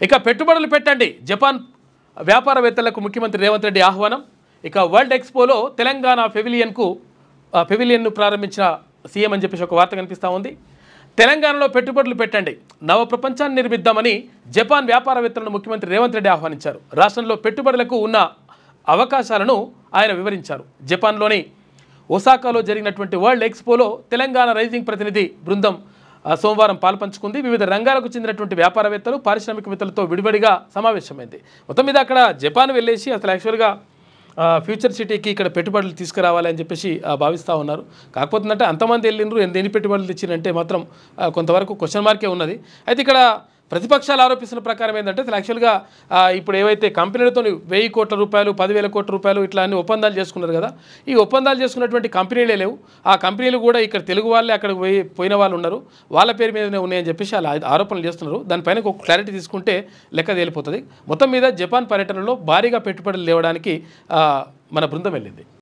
ఇక పెట్టుబడులు పెట్టండి జపాన్ వ్యాపారవేత్తలకు ముఖ్యమంత్రి రేవంత్ రెడ్డి ఆహ్వానం. ఇక వరల్డ్ ఎక్స్పోలో తెలంగాణ పెవిలియన్ను ప్రారంభించిన సీఎం అని చెప్పేసి ఒక వార్త కనిపిస్తూ ఉంది. తెలంగాణలో పెట్టుబడులు పెట్టండి, నవ ప్రపంచాన్ని నిర్మిద్దామని జపాన్ వ్యాపారవేత్తలను ముఖ్యమంత్రి రేవంత్ రెడ్డి ఆహ్వానించారు. రాష్ట్రంలో పెట్టుబడులకు ఉన్న అవకాశాలను ఆయన వివరించారు. జపాన్లోని ఒసాకాలో జరిగినటువంటి వరల్డ్ ఎక్స్పోలో తెలంగాణ రైజింగ్ ప్రతినిధి బృందం సోమవారం పాల్పంచుకుంది. వివిధ రంగాలకు చెందినటువంటి వ్యాపారవేత్తలు, పారిశ్రామికవేత్తలతో విడివడిగా సమావేశమైంది. మొత్తం మీద అక్కడ జపాన్ వెళ్ళేసి అసలు యాక్చువల్గా ఫ్యూచర్ సిటీకి ఇక్కడ పెట్టుబడులు తీసుకురావాలి అని చెప్పేసి భావిస్తూ ఉన్నారు. కాకపోతే అంటే అంతమంది వెళ్ళినరు, ఎన్ని పెట్టుబడులు తెచ్చినంటే మాత్రం కొంతవరకు క్వశ్చన్ మార్కే ఉన్నది. అయితే ఇక్కడ ప్రతిపక్షాలు ఆరోపిస్తున్న ప్రకారం ఏంటంటే అసలు యాక్చువల్గా ఇప్పుడు ఏవైతే కంపెనీలతో 1000 కోట్ల రూపాయలు 10,000 కోట్ల రూపాయలు ఇట్లా అన్ని ఒప్పందాలు చేసుకున్నారు కదా, ఈ ఒప్పందాలు చేసుకున్నటువంటి కంపెనీలే లేవు. ఆ కంపెనీలు కూడా ఇక్కడ తెలుగు వాళ్ళే అక్కడికి పోయిన వాళ్ళు ఉన్నారు, వాళ్ళ పేరు మీదనే ఉన్నాయని చెప్పేసి అలా ఆరోపణలు చేస్తున్నారు. దానిపైన ఒక క్లారిటీ తీసుకుంటే లెక్క తేలిపోతుంది. మొత్తం మీద జపాన్ పర్యటనలో భారీగా పెట్టుబడులు లేవడానికి మన బృందం వెళ్ళింది.